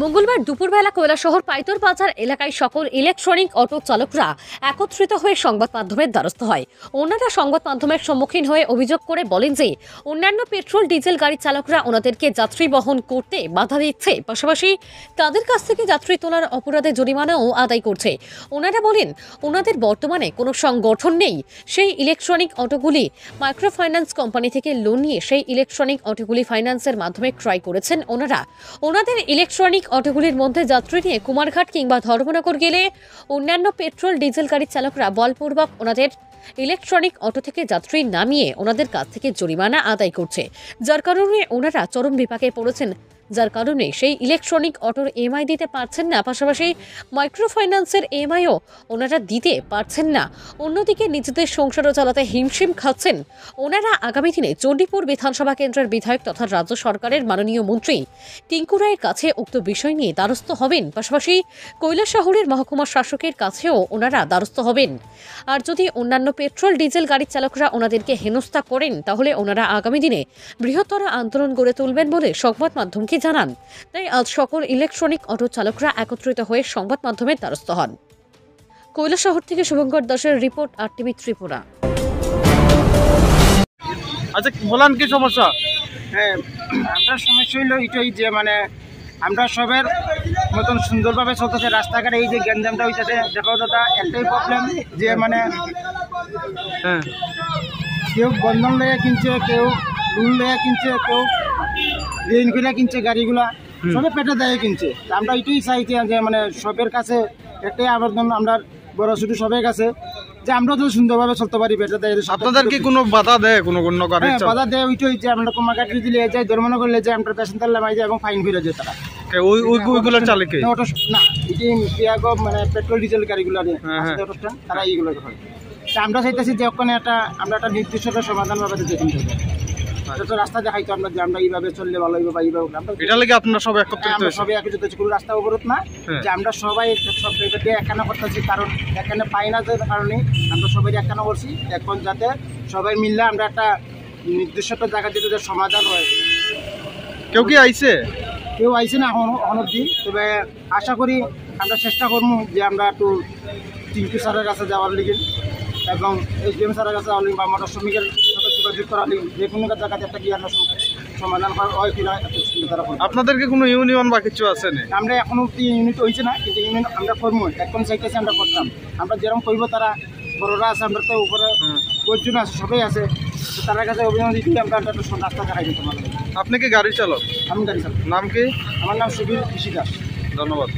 মঙ্গলবার দুপুরবেলা কৈলাসহর পাইতর বাজার এলাকায় সকল ইলেকট্রনিক অটো চালকরা একত্রিত হয়ে সংবাদ মাধ্যমের দ্বারস্থ হয়। ওনারা সংবাদ মাধ্যমের সম্মুখীন হয়ে অভিযোগ করে বলেন যে অন্যান্য পেট্রোল ডিজেল গাড়ি চালকরা ওনাদেরকে যাত্রী বহন করতে বাধা দিচ্ছে, পাশাপাশি তাদের কাছ থেকে যাত্রী তোলার অপরাধে জরিমানাও আদায় করছে। ওনারা বলেন ওনাদের বর্তমানে কোনো সংগঠন নেই। সেই ইলেকট্রনিক অটোগুলি মাইক্রো ফাইন্যান্স কোম্পানি থেকে লোন নিয়ে সেই ইলেকট্রনিক অটোগুলি ফাইন্যান্সের মাধ্যমে ক্রয় করেছেন ওনারা। ওনাদের ইলেকট্রনিক অটোগুলির মধ্যে যাত্রী নিয়ে কুমারঘাট কিংবা ধর্মনগর গেলে অন্যান্য পেট্রোল ডিজেল গাড়ির চালকরা বলপূর্বক ওনাদের ইলেকট্রনিক অটো থেকে যাত্রী নামিয়ে ওনাদের কাছ থেকে জরিমানা আদায় করছে, যার কারণে ওনারা চরম বিপাকে পড়েছেন। যার কারণে সেই ইলেকট্রনিক অটোর ইএমআই দিতে পারছেন না, পাশাপাশি মাইক্রো ফাইন্যান্সের ইএমআইও ওনারা দিতে পারছেন না। অন্যদিকে নিজেদের সংসারও চালাতে হিমশিম খাচ্ছেন। ওনারা আগামী দিনে চণ্ডীপুর বিধানসভা কেন্দ্রের বিধায়ক তথা রাজ্য সরকারের মাননীয় মন্ত্রী টিঙ্কু রায়ের কাছে উক্ত বিষয় নিয়ে দ্বারস্থ হবেন, পাশাপাশি কৈলাসহরের মহকুমা শাসকের কাছেও ওনারা দ্বারস্থ হবেন। আর যদি অন্যান্য পেট্রোল ডিজেল গাড়ির চালকরা ওনাদেরকে হেনস্থা করেন, তাহলে ওনারা আগামী দিনে বৃহত্তর আন্দোলন গড়ে তুলবেন বলে সংবাদ মাধ্যমকে জানান। তাই আজ সকল ইলেকট্রনিক অটো চালকরা একত্রিত হয়ে সংবাদ মাধ্যমের দ্বারস্থ হন। কৈলাসহর থেকে শুভঙ্কর দাসের রিপোর্ট, RTV ত্রিপুরা। আচ্ছা বলেন কি সমস্যা? হ্যাঁ, আমরা সমস্যা হইলো এটাই যে আমরা সবের মতন সুন্দরভাবে চলতেছে রাস্তাঘাটে, এই যে গ্যাঞ্জামটা হইতেছে। দেখো দাদা, একটাই প্রবলেম যে হ্যাঁ, কেউ বন্ধন লেগে কিনছে, কেউ লোন লেগে কিনছে, কেউ ঋণ করে কিনছে গাড়িগুলা, সবে পেটে দেয় কিনছে। আমরা এটাই চাইছি যে সবের কাছে একটাই আবেদন, আমরা বড় ছোট সবের কাছে, যে আমরা তো সুন্দরভাবে চলতে পারি পেটে দেয়। আপনাদের কি কোনো বাধা দেয়? কোনো গাড়ি বাধা দেয় ওইটাই যে আমরা কুমারঘাট দিলে যাই, ধর্মনগর করলে যে আমরা প্যাসেঞ্জার লামাই যায় এবং ফাইন ফিরে যায় তারা। ওইগুলো চালকে অটো না, এটি পেট্রোল ডিজেল গাড়িগুলো তারা এইগুলো হয়। আমরা চাইতেছি যে ওখানে আমরা একটা নির্দিষ্ট সমাধান ভাবে দেখতে হবে। রাস্তা দেখাইতো আমরা যে আমরা এইভাবে চললে ভালো হইব বা এইভাবে এটা লাগে আপনারা সবাই একত্রিত হয়েছে। সবাই একত্রিত হয়েছে, কোনো রাস্তা অবরোধ না, যে আমরা সবাই সব জায়গাতে একখানা করতেছি। কারণ এখানে পাই না, যে কারণে আমরা সবাই একখানা করছি এখন, যাতে সবাই মিললে আমরা একটা নির্দিষ্ট জায়গা যেতে সমাধান হয়। কেউ কি আইছে? কেউ আইছে না এখন অবধি, তবে আশা করি আমরা চেষ্টা করবো যে আমরা একটু টিঙ্কু স্যারের কাছে যাওয়ার লিগে এবং SDM স্যারের কাছে যাওয়ার লিগে বা মোটর শ্রমিকের সাথে যোগাযোগ করার লিগে যে কোনো জায়গাতে একটা কি সমাধান হয় কিনা। আপনাদেরকে কোনো ইউনিয়ন বা কিছু আছে না? আমরা এখনো ইউনিট হয়েছে না, কিন্তু ইউনিয়ন আমরা করবো, এখন চাইতেছি আমরা করতাম। আমরা যেরকম করব, তারা বড়রা আছে, আমরা তো উপরে 5 জন আছে, সবাই আছে, তো তার কাছে অভিযান দিতে আমরা একটা রাস্তা দেখাই দিতে পারবো। আপনি কি গাড়ি চালক? আমি গাড়ি চালক। নাম কি? আমার নাম সুবীর কৃষি দাস। ধন্যবাদ।